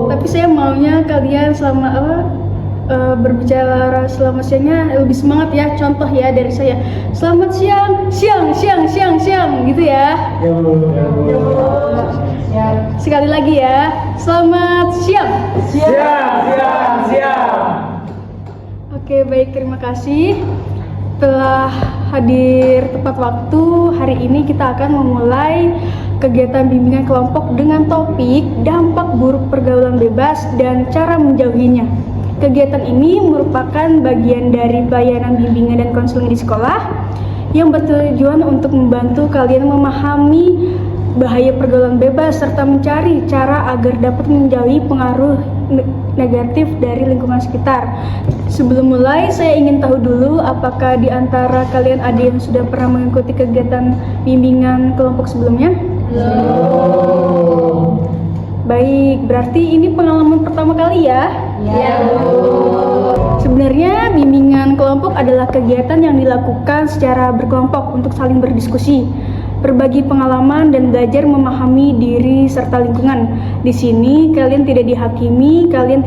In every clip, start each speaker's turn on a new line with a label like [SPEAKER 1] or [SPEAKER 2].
[SPEAKER 1] Tapi saya maunya kalian berbicara selama siangnya lebih semangat ya. Contoh ya dari saya, selamat siang gitu ya. Sekali lagi ya, selamat siang. Oke, baik, terima kasih telah hadir tepat waktu. Hari ini kita akan memulai kegiatan bimbingan kelompok dengan topik dampak buruk pergaulan bebas dan cara menjauhinya. Kegiatan ini merupakan bagian dari pelayanan bimbingan dan konseling di sekolah yang bertujuan untuk membantu kalian memahami bahaya pergaulan bebas serta mencari cara agar dapat menjauhi pengaruh negatif dari lingkungan sekitar. Sebelum mulai, saya ingin tahu dulu apakah di antara kalian ada yang sudah pernah mengikuti kegiatan bimbingan kelompok sebelumnya?
[SPEAKER 2] Belum.
[SPEAKER 1] Baik, berarti ini pengalaman pertama kali ya?
[SPEAKER 2] Iya, Bu.
[SPEAKER 1] Sebenarnya bimbingan kelompok adalah kegiatan yang dilakukan secara berkelompok untuk saling berdiskusi, berbagi pengalaman dan belajar memahami diri serta lingkungan. Di sini kalian tidak dihakimi, kalian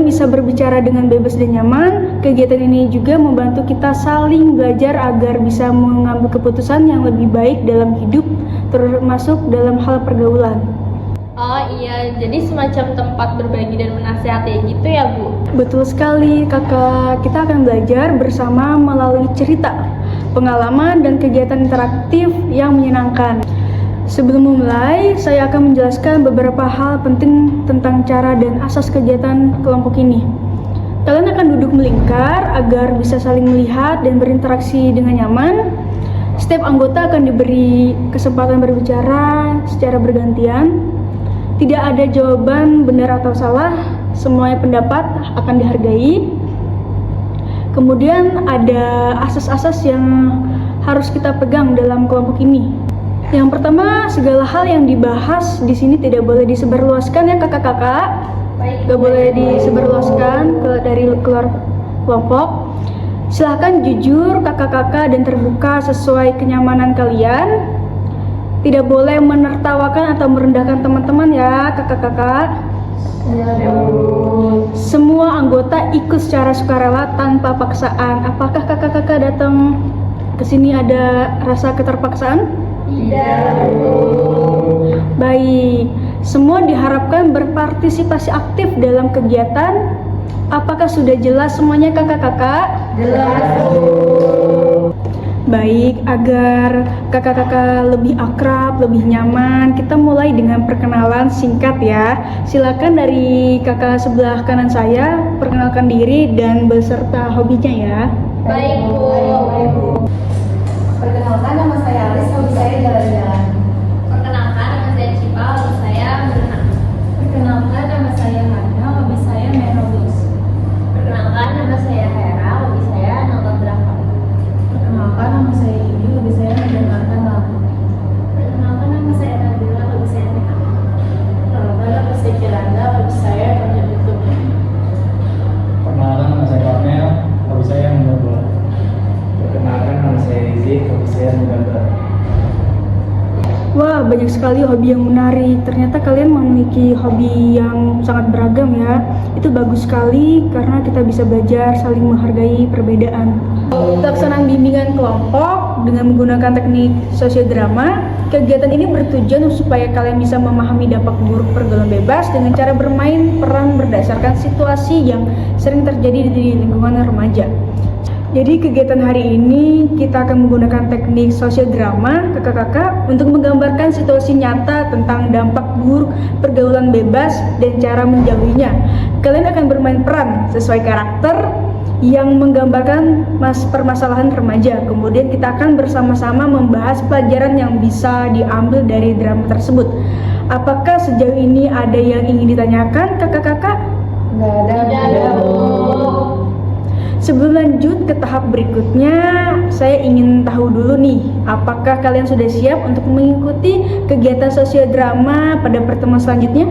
[SPEAKER 1] bisa berbicara dengan bebas dan nyaman. Kegiatan ini juga membantu kita saling belajar agar bisa mengambil keputusan yang lebih baik dalam hidup, termasuk dalam hal pergaulan.
[SPEAKER 2] Oh iya, jadi semacam tempat berbagi dan menasihati gitu ya, Bu?
[SPEAKER 1] Betul sekali, kakak. Kita akan belajar bersama melalui cerita, pengalaman, dan kegiatan interaktif yang menyenangkan. Sebelum memulai, saya akan menjelaskan beberapa hal penting tentang cara dan asas kegiatan kelompok ini. Kalian akan duduk melingkar agar bisa saling melihat dan berinteraksi dengan nyaman. Setiap anggota akan diberi kesempatan berbicara secara bergantian. Tidak ada jawaban benar atau salah, semuanya pendapat akan dihargai. Kemudian ada asas-asas yang harus kita pegang dalam kelompok ini. Yang pertama, segala hal yang dibahas di sini tidak boleh disebarluaskan ya kakak-kakak. Gak boleh disebarluaskan dari keluar kelompok. Silahkan jujur kakak-kakak dan terbuka sesuai kenyamanan kalian. Tidak boleh menertawakan atau merendahkan teman-teman ya kakak-kakak. Semua anggota ikut secara sukarela tanpa paksaan. Apakah kakak-kakak datang ke sini ada rasa keterpaksaan?
[SPEAKER 2] Tidak.
[SPEAKER 1] Baik, semua diharapkan berpartisipasi aktif dalam kegiatan. Apakah sudah jelas semuanya kakak-kakak?
[SPEAKER 2] Jelas.
[SPEAKER 1] Baik, agar kakak-kakak lebih akrab, lebih nyaman, kita mulai dengan perkenalan singkat ya. Silakan dari kakak sebelah kanan saya, perkenalkan diri dan beserta hobinya ya.
[SPEAKER 2] Baik, Bu.
[SPEAKER 3] Perkenalkan, nama saya Alis, hobi saya jalan-jalan.
[SPEAKER 2] Perkenalkan, nama saya Cipa, hobi saya berenang.
[SPEAKER 3] Perkenalkan, nama saya Hana, hobi saya menulis.
[SPEAKER 2] Perkenalkan, nama saya Hera, hobi saya nonton drakor.
[SPEAKER 3] Perkenalkan, nama saya Indi, hobi saya mendengarkan lagu.
[SPEAKER 2] Perkenalkan, nama saya Nabila, hobi saya make-up.
[SPEAKER 3] Perkenalkan, nama saya Kiranda, hobi saya nonton YouTube.
[SPEAKER 4] Perkenalkan, nama saya Kornel, hobi saya membuat bola. Perkenalkan, nama saya Rizik, hobi saya menggambar.
[SPEAKER 1] Wah, banyak sekali hobi yang menarik. Ternyata kalian memiliki hobi yang sangat beragam ya. Itu bagus sekali karena kita bisa belajar saling menghargai perbedaan. Pelaksanaan bimbingan kelompok dengan menggunakan teknik sosiodrama. Kegiatan ini bertujuan supaya kalian bisa memahami dampak buruk pergaulan bebas dengan cara bermain peran berdasarkan situasi yang sering terjadi di lingkungan remaja. Jadi kegiatan hari ini kita akan menggunakan teknik sosiodrama kakak-kakak untuk menggambarkan situasi nyata tentang dampak buruk pergaulan bebas dan cara menjauhinya. Kalian akan bermain peran sesuai karakter yang menggambarkan permasalahan remaja. Kemudian kita akan bersama-sama membahas pelajaran yang bisa diambil dari drama tersebut. Apakah sejauh ini ada yang ingin ditanyakan kakak-kakak?
[SPEAKER 3] Nggak ada, Bu.
[SPEAKER 1] Sebelum lanjut ke tahap berikutnya, saya ingin tahu dulu nih, apakah kalian sudah siap untuk mengikuti kegiatan sosiodrama pada pertemuan selanjutnya?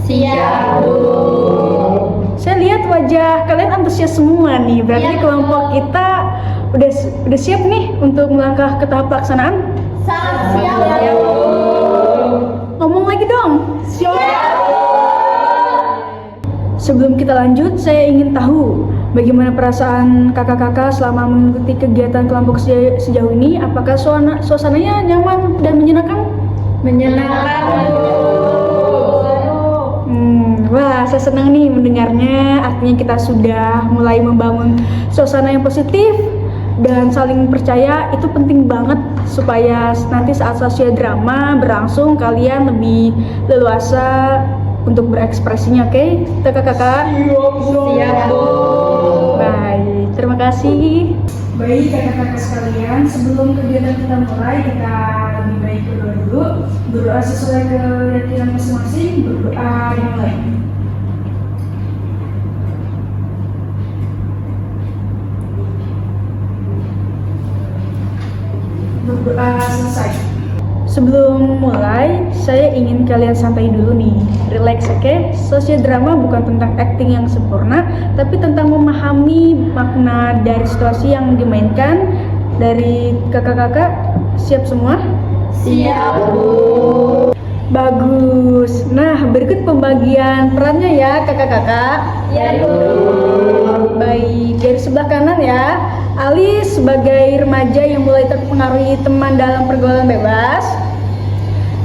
[SPEAKER 2] Siap, Bu.
[SPEAKER 1] Saya lihat wajah kalian antusias semua nih, berarti
[SPEAKER 2] Iya,
[SPEAKER 1] kelompok kita udah siap nih untuk melangkah ke tahap pelaksanaan?
[SPEAKER 2] Siap, Bu.
[SPEAKER 1] Ngomong lagi dong. Sebelum kita lanjut, saya ingin tahu bagaimana perasaan kakak-kakak selama mengikuti kegiatan kelompok sejauh ini. Apakah suasananya nyaman dan menyenangkan?
[SPEAKER 3] Menyenangkan.
[SPEAKER 1] Wah, saya senang nih mendengarnya. Artinya kita sudah mulai membangun suasana yang positif dan saling percaya. Itu penting banget supaya nanti saat sosial drama berlangsung kalian lebih leluasa untuk berekspresinya, oke? Kakak-kakak?
[SPEAKER 3] Siap, Bu.
[SPEAKER 1] Baik, terima kasih. Baik kakak-kakak sekalian, sebelum kegiatan kita mulai, kita lebih baik berdoa dulu. Berdoa sesuai keyakinan masing-masing, berdoa dimulai. Berdoa selesai. Sebelum mulai, saya ingin kalian santai dulu nih, relax, oke? Sosial drama bukan tentang acting yang sempurna, tapi tentang memahami makna dari situasi yang dimainkan. Dari kakak-kakak, siap semua?
[SPEAKER 3] Siap, Bu.
[SPEAKER 1] Bagus. Nah, berikut pembagian perannya ya kakak-kakak.
[SPEAKER 3] Ya, Bu.
[SPEAKER 1] Baik, dari sebelah kanan ya, Alis sebagai remaja yang mulai terpengaruhi teman dalam pergaulan bebas.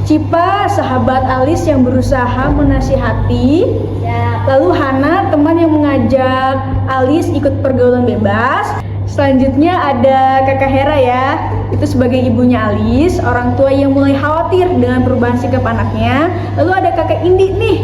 [SPEAKER 1] Cipa, sahabat Alis yang berusaha menasihati.
[SPEAKER 3] Ya.
[SPEAKER 1] Lalu Hana, teman yang mengajak Alis ikut pergaulan bebas. Selanjutnya ada Kakak Hera ya, itu sebagai ibunya Alis, orang tua yang mulai khawatir dengan perubahan sikap anaknya. Lalu ada Kakak Indi nih,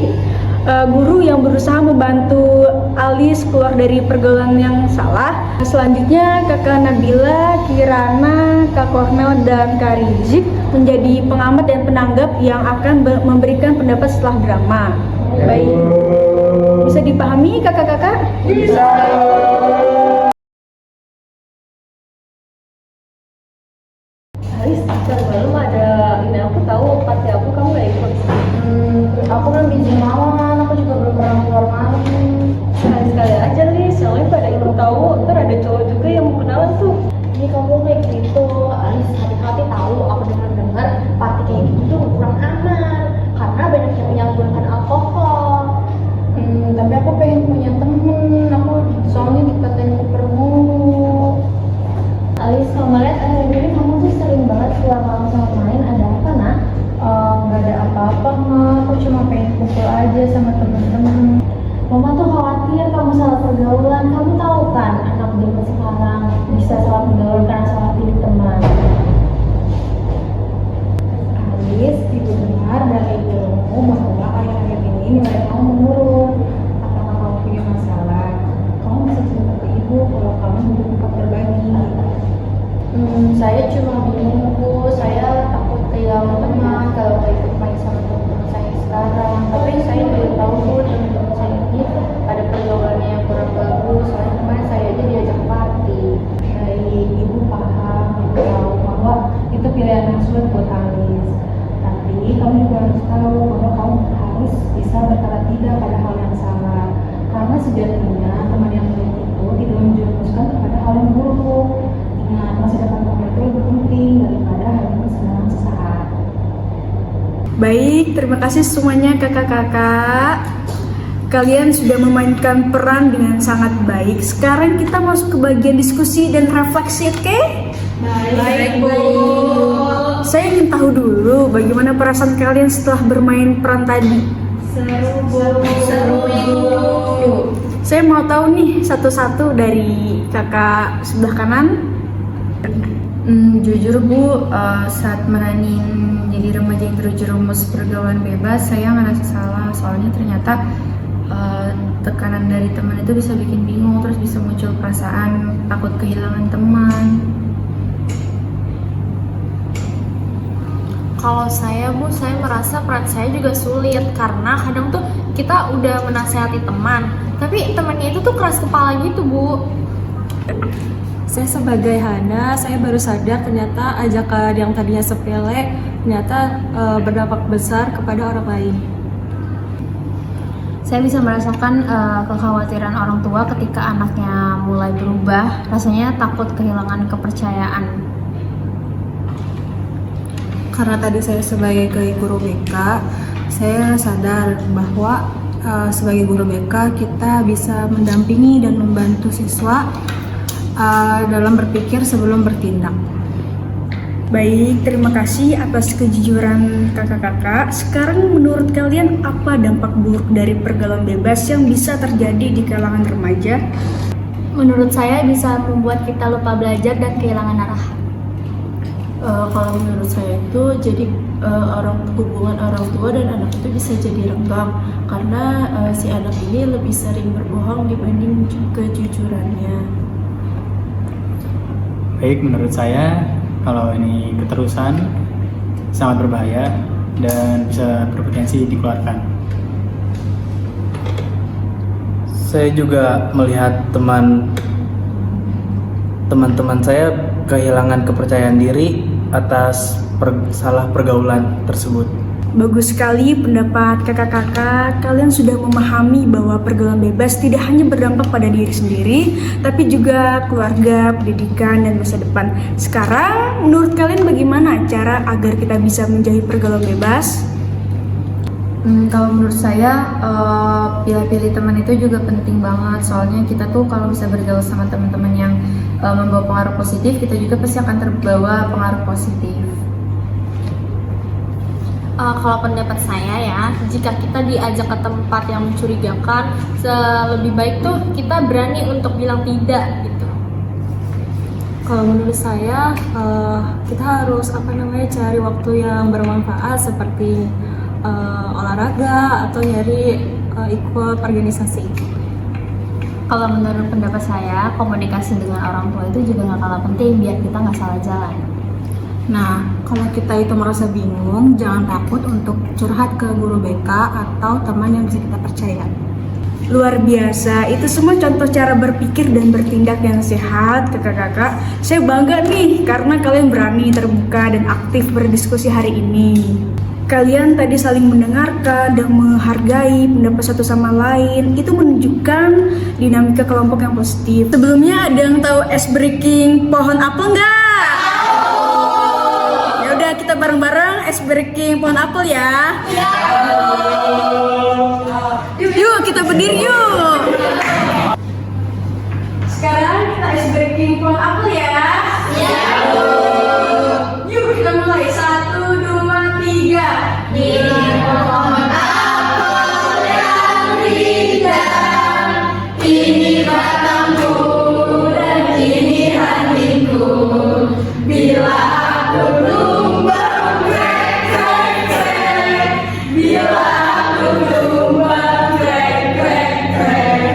[SPEAKER 1] guru yang berusaha membantu Alis keluar dari pergaulan yang salah. Selanjutnya Kakak Nabila, Kirana, Kak Kornel, dan Kak Rizik menjadi pengamat dan penanggap yang akan memberikan pendapat setelah drama. Baik, bisa dipahami kakak-kakak?
[SPEAKER 3] Bisa.
[SPEAKER 2] Alis, sebelum ada ini aku tahu partai aku kamu gak ikut.
[SPEAKER 3] Aku kan izin malam, aku juga belum pernah keluar malam.
[SPEAKER 2] Sekali-sekali aja Lis, soalnya pada ikut tahu, ntar ada cowok juga yang mau kenalan tuh.
[SPEAKER 3] Ini kamu kayak gitu, Alis hati-hati tahu. Aku dengar party kayak gitu tuh kurang aman karena banyak yang menyalahgunakan alkohol. Tapi aku pengen punya temen, aku soalnya dikatain kuper mulu. Alis, kamu lihat akhir-akhir ini kamu tuh sering banget keluar malam sama main. Ada apa, nak? Nggak ada apa-apa, Mak. Aku cuma pengen kumpul aja sama temen-temen. Mama tuh khawatir kamu salah pergaulan. Kamu tahu kan, anak zaman sekarang bisa salah pergaulan karena salah pilih teman. Alis, ibu dengar dari ibumu bahwa akhir-akhir ini nilai kamu menurun. Apakah kamu punya masalah? Kamu bisa cerita ke ibu kalau kamu butuh tempat berbagi. Saya cuma bingung, Bu. Saya takut kehilangan teman kalau nggak ikut main sama teman-teman saya sekarang. Tapi saya juga tahu, Bu, teman-teman saya ini ada pergaulannya yang kurang bagus. Soalnya kemarin saya aja diajak party. Baik, Ibu paham, Ibu tahu bahwa itu pilihan yang sulit buat Alis. Tapi kamu juga harus tahu bahwa kamu harus bisa berkata tidak pada hal yang salah. Karena sejatinya teman yang baik itu tidak menjerumuskan kepada hal yang buruk. Ingat, masa depan kamu itu lebih penting daripada hanya kesenangan sesaat.
[SPEAKER 1] Baik, terima kasih semuanya kakak-kakak. Kalian sudah memainkan peran dengan sangat baik. Sekarang kita masuk ke bagian diskusi dan refleksi, oke?
[SPEAKER 3] Baik, Bu.
[SPEAKER 1] Saya ingin tahu dulu bagaimana perasaan kalian setelah bermain peran tadi.
[SPEAKER 3] Seru, Bu. Seru, Ibu.
[SPEAKER 1] Saya mau tahu nih satu-satu dari kakak sebelah kanan.
[SPEAKER 5] Jujur Bu, saat meranin jadi remaja yang terjerumus pergaulan bebas, saya ngerasa salah. Soalnya ternyata tekanan dari teman itu bisa bikin bingung, terus bisa muncul perasaan takut kehilangan teman.
[SPEAKER 6] Kalau saya, Bu, saya merasa peran saya juga sulit karena kadang tuh kita udah menasehati teman, tapi temannya itu tuh keras kepala gitu, Bu.
[SPEAKER 7] Saya sebagai Hana, saya baru sadar ternyata ajakan yang tadinya sepele ternyata berdampak besar kepada orang lain.
[SPEAKER 6] Saya bisa merasakan kekhawatiran orang tua ketika anaknya mulai berubah, rasanya takut kehilangan kepercayaan.
[SPEAKER 7] Karena tadi saya sebagai guru BK, saya sadar bahwa sebagai guru BK kita bisa mendampingi dan membantu siswa dalam berpikir sebelum bertindak.
[SPEAKER 1] Baik, terima kasih atas kejujuran kakak-kakak. Sekarang menurut kalian apa dampak buruk dari pergaulan bebas yang bisa terjadi di kalangan remaja?
[SPEAKER 6] Menurut saya bisa membuat kita lupa belajar dan kehilangan arah.
[SPEAKER 2] Kalau menurut saya itu jadi hubungan orang tua dan anak itu bisa jadi renggang karena si anak ini lebih sering berbohong dibanding kejujurannya.
[SPEAKER 4] Baik, menurut saya kalau ini keterusan sangat berbahaya dan bisa berpotensi dikeluarkan.
[SPEAKER 8] Saya juga melihat teman-teman saya kehilangan kepercayaan diri atas salah pergaulan tersebut.
[SPEAKER 1] Bagus sekali pendapat kakak-kakak. Kalian sudah memahami bahwa pergaulan bebas tidak hanya berdampak pada diri sendiri, tapi juga keluarga, pendidikan, dan masa depan. Sekarang, menurut kalian bagaimana cara agar kita bisa menjauhi pergaulan bebas?
[SPEAKER 5] Kalau menurut saya pilih-pilih teman itu juga penting banget. Soalnya kita tuh kalau bisa bergaul sama teman-teman yang membawa pengaruh positif, kita juga pasti akan terbawa pengaruh positif.
[SPEAKER 6] Kalau pendapat saya ya, jika kita diajak ke tempat yang mencurigakan, lebih baik tuh kita berani untuk bilang tidak gitu.
[SPEAKER 7] Kalau menurut saya kita harus cari waktu yang bermanfaat seperti olahraga atau nyari ikut organisasi.
[SPEAKER 6] Kalau menurut pendapat saya, komunikasi dengan orang tua itu juga gak kalah penting biar kita gak salah jalan.
[SPEAKER 3] Nah, kalau kita itu merasa bingung, jangan takut untuk curhat ke guru BK atau teman yang bisa kita percaya.
[SPEAKER 1] Luar biasa, itu semua contoh cara berpikir dan bertindak yang sehat, kakak-kakak. Saya bangga nih karena kalian berani terbuka dan aktif berdiskusi hari ini. Kalian tadi saling mendengarkan dan menghargai pendapat satu sama lain. Itu menunjukkan dinamika kelompok yang positif. Sebelumnya ada yang tahu ice breaking pohon apel nggak? Ya udah, kita bareng-bareng ice breaking pohon apel ya. Yuk kita berdiri yuk. Sekarang kita ice breaking pohon apel ya. Yuk kita mulai 1, 2, 3. Di pohon apel yang rindang, ini batangku dan ini rantingku. Bila aku tumbang krek krek krek, bila aku tumbang krek krek krek,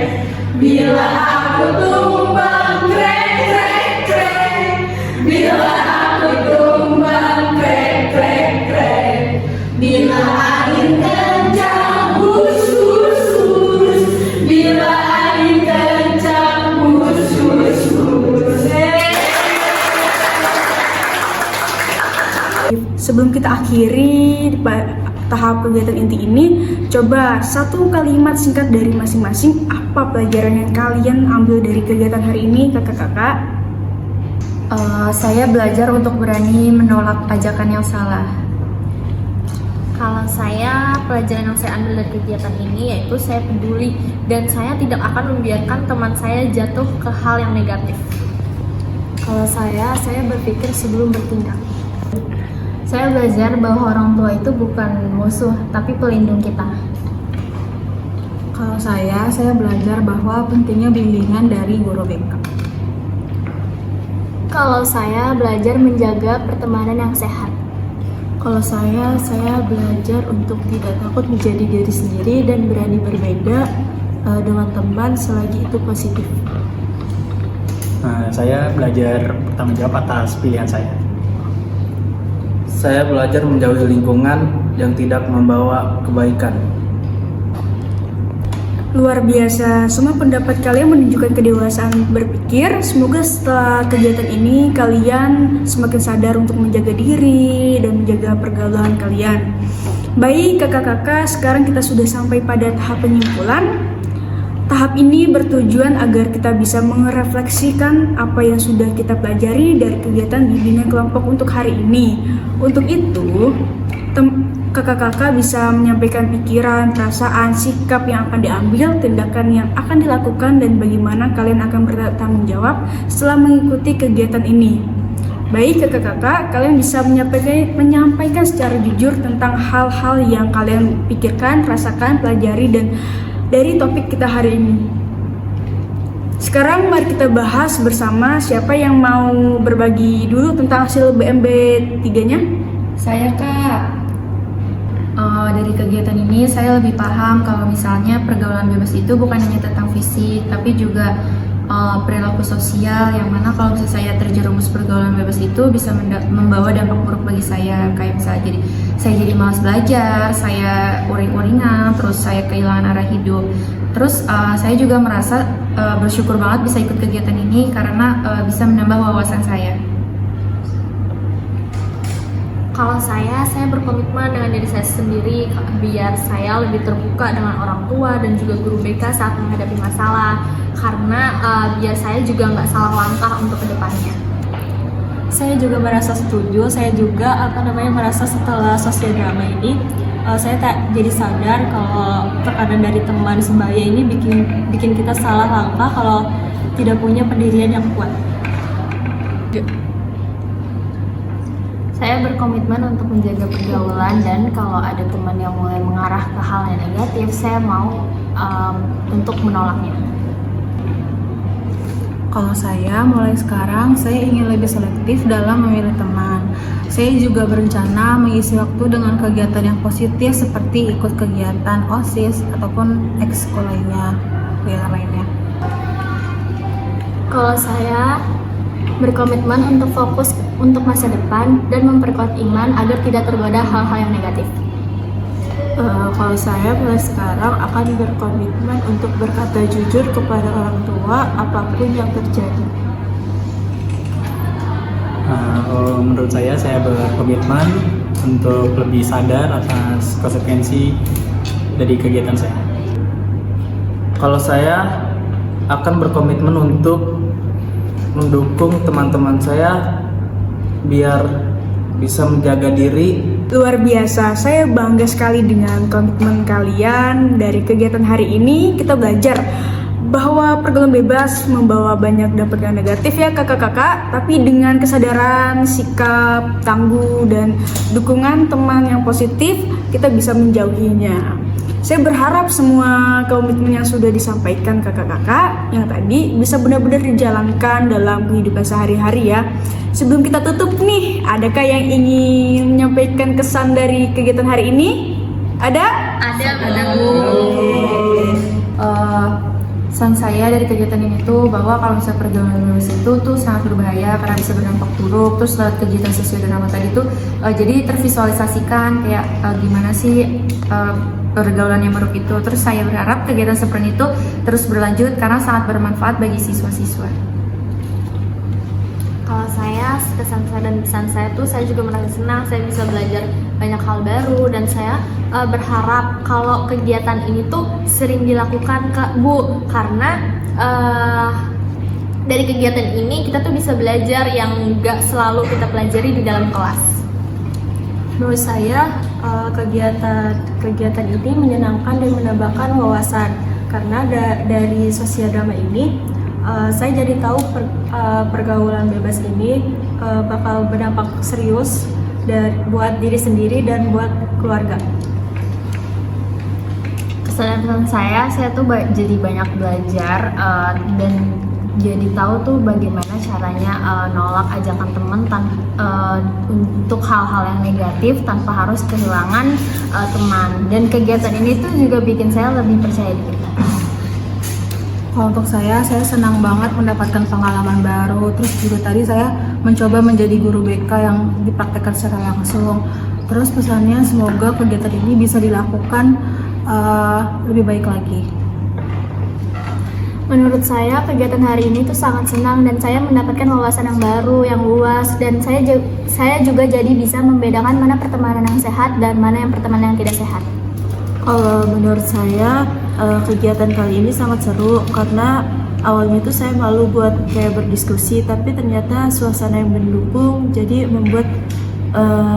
[SPEAKER 1] bila aku tumbang krek krek krek, bila aku tumbang krek krek krek, bila angin kencang hus hus hus, bila angin kencang hus hus hus. Sebelum kita akhiri tahap kegiatan inti ini, coba satu kalimat singkat dari masing-masing. Apa pelajaran yang kalian ambil dari kegiatan hari ini, kakak-kakak?
[SPEAKER 5] Saya belajar untuk berani menolak ajakan yang salah.
[SPEAKER 6] Kalau saya, pelajaran yang saya ambil dari kegiatan ini yaitu saya peduli dan saya tidak akan membiarkan teman saya jatuh ke hal yang negatif.
[SPEAKER 7] Kalau saya berpikir sebelum bertindak.
[SPEAKER 6] Saya belajar bahwa orang tua itu bukan musuh, tapi pelindung kita.
[SPEAKER 3] Kalau saya belajar bahwa pentingnya bimbingan dari guru BK.
[SPEAKER 6] Kalau saya belajar menjaga pertemanan yang sehat.
[SPEAKER 2] Kalau saya belajar untuk tidak takut menjadi diri sendiri dan berani berbeda dengan teman selagi itu positif.
[SPEAKER 4] Saya belajar bertanggung jawab atas pilihan saya.
[SPEAKER 8] Saya belajar menjauhi lingkungan yang tidak membawa kebaikan.
[SPEAKER 1] Luar biasa, semua pendapat kalian menunjukkan kedewasaan berpikir. Semoga setelah kegiatan ini kalian semakin sadar untuk menjaga diri dan menjaga pergaulan kalian. Baik kakak-kakak, sekarang kita sudah sampai pada tahap penyimpulan. Tahap ini bertujuan agar kita bisa merefleksikan apa yang sudah kita pelajari dari kegiatan bimbingan kelompok untuk hari ini. Untuk itu, kakak-kakak bisa menyampaikan pikiran, perasaan, sikap yang akan diambil, tindakan yang akan dilakukan, dan bagaimana kalian akan bertanggung jawab setelah mengikuti kegiatan ini. Baik kakak-kakak, kalian bisa menyampaikan secara jujur tentang hal-hal yang kalian pikirkan, rasakan, pelajari, dan dari topik kita hari ini. Sekarang mari kita bahas bersama siapa yang mau berbagi dulu tentang hasil BMB 3-nya.
[SPEAKER 5] Saya Kak. Dari kegiatan ini saya lebih paham kalau misalnya pergaulan bebas itu bukan hanya tentang fisik, tapi juga perilaku sosial, yang mana kalau misalnya saya terjerumus pergaulan bebas itu bisa membawa dampak buruk bagi saya, kayak misalnya saya jadi malas belajar, saya uring-uringan, terus saya kehilangan arah hidup. Terus saya juga merasa bersyukur banget bisa ikut kegiatan ini karena bisa menambah wawasan saya.
[SPEAKER 6] Kalau saya berkomitmen dengan diri saya sendiri biar saya lebih terbuka dengan orang tua dan juga guru BK saat menghadapi masalah, karena biar saya juga nggak salah langkah untuk kedepannya.
[SPEAKER 9] Saya juga merasa setuju. Saya juga merasa setelah sosial drama ini saya tak jadi sadar kalau tekanan dari teman sebaya ini bikin kita salah langkah kalau tidak punya pendirian yang kuat.
[SPEAKER 6] Saya berkomitmen untuk menjaga pergaulan, dan kalau ada teman yang mulai mengarah ke hal yang negatif, saya mau untuk menolaknya.
[SPEAKER 7] Kalau saya mulai sekarang, saya ingin lebih selektif dalam memilih teman. Saya juga berencana mengisi waktu dengan kegiatan yang positif seperti ikut kegiatan OSIS ataupun ekskul lainnya, kegiatan lainnya.
[SPEAKER 6] Kalau saya berkomitmen untuk fokus untuk masa depan dan memperkuat iman agar tidak tergoda hal-hal yang negatif.
[SPEAKER 2] Kalau saya mulai sekarang akan berkomitmen untuk berkata jujur kepada orang tua apapun yang terjadi.
[SPEAKER 4] Menurut saya berkomitmen untuk lebih sadar atas konsekuensi dari kegiatan saya.
[SPEAKER 8] Kalau saya akan berkomitmen untuk mendukung teman-teman saya biar bisa menjaga diri.
[SPEAKER 1] Luar biasa, saya bangga sekali dengan komitmen kalian. Dari kegiatan hari ini kita belajar bahwa pergaulan bebas membawa banyak dampak yang negatif ya kakak-kakak, tapi dengan kesadaran, sikap, tangguh, dan dukungan teman yang positif kita bisa menjauhinya. Saya berharap semua komitmen yang sudah disampaikan kakak-kakak yang tadi bisa benar-benar dijalankan dalam kehidupan sehari-hari ya. Sebelum kita tutup nih, adakah yang ingin menyampaikan kesan dari kegiatan hari ini? Ada Bu.
[SPEAKER 5] Pesan saya dari kegiatan ini tuh bahwa kalau misalnya pergaulan bebas itu tuh sangat berbahaya karena bisa berdampak buruk. Terus lewat kegiatan sosial drama tadi tuh jadi tervisualisasikan kayak gimana sih pergaulan yang buruk itu. Terus saya berharap kegiatan seperti itu terus berlanjut karena sangat bermanfaat bagi siswa-siswa.
[SPEAKER 6] Kalau saya, kesan saya dan pesan saya tuh saya juga merasa senang, saya bisa belajar banyak hal baru, dan saya berharap kalau kegiatan ini tuh sering dilakukan Bu, karena dari kegiatan ini kita tuh bisa belajar yang gak selalu kita pelajari di dalam kelas.
[SPEAKER 9] Menurut saya kegiatan ini menyenangkan dan menambahkan wawasan, karena dari sosial drama ini saya jadi tahu pergaulan bebas ini bakal berdampak serius buat diri sendiri dan buat keluarga.
[SPEAKER 6] Kesan saya tuh jadi banyak belajar dan jadi tahu tuh bagaimana caranya nolak ajakan teman untuk hal-hal yang negatif tanpa harus kehilangan teman. Dan kegiatan ini tuh juga bikin saya lebih percaya diri.
[SPEAKER 7] Kalau untuk saya senang banget mendapatkan pengalaman baru. Terus juga tadi saya mencoba menjadi guru BK yang dipraktekkan secara langsung. Terus pesannya semoga kegiatan ini bisa dilakukan lebih baik lagi.
[SPEAKER 10] Menurut saya kegiatan hari ini tuh sangat senang dan saya mendapatkan wawasan yang baru, yang luas, dan saya juga jadi bisa membedakan mana pertemanan yang sehat dan mana yang pertemanan yang tidak sehat.
[SPEAKER 2] Kalau menurut saya kegiatan kali ini sangat seru karena awalnya itu saya malu buat kayak berdiskusi, tapi ternyata suasana yang mendukung jadi membuat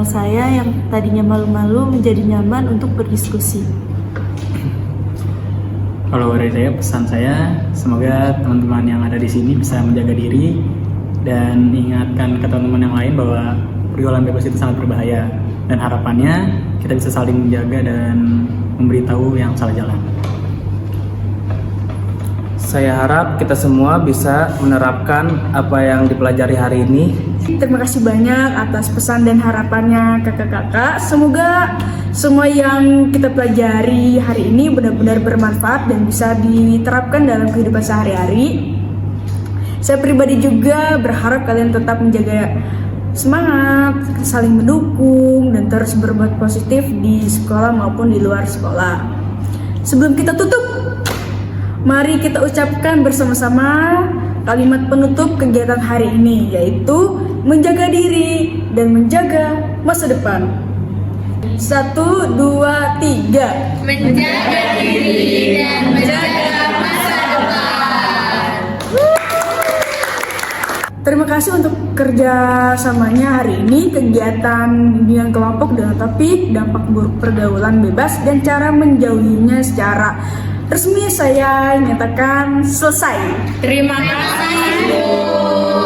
[SPEAKER 2] saya yang tadinya malu-malu menjadi nyaman untuk berdiskusi.
[SPEAKER 4] Kalau dari saya, pesan saya semoga teman-teman yang ada di sini bisa menjaga diri dan ingatkan ke teman-teman yang lain bahwa pergaulan bebas itu sangat berbahaya, dan harapannya kita bisa saling menjaga dan memberitahu yang salah jalan.
[SPEAKER 8] Saya harap kita semua bisa menerapkan apa yang dipelajari hari ini.
[SPEAKER 1] Terima kasih banyak atas pesan dan harapannya kakak-kakak. Semoga semua yang kita pelajari hari ini benar-benar bermanfaat dan bisa diterapkan dalam kehidupan sehari-hari. Saya pribadi juga berharap kalian tetap menjaga semangat, saling mendukung, dan terus berbuat positif di sekolah maupun di luar sekolah. Sebelum kita tutup, mari kita ucapkan bersama-sama kalimat penutup kegiatan hari ini, yaitu menjaga diri dan menjaga masa depan. 1, 2, 3.
[SPEAKER 10] Menjaga diri dan menjaga masa depan.
[SPEAKER 1] Terima kasih untuk kerjasamanya hari ini, kegiatan bimbingan kelompok dengan topik dampak buruk pergaulan bebas dan cara menjauhinya secara resmi saya nyatakan selesai.
[SPEAKER 10] Terima kasih, Bu.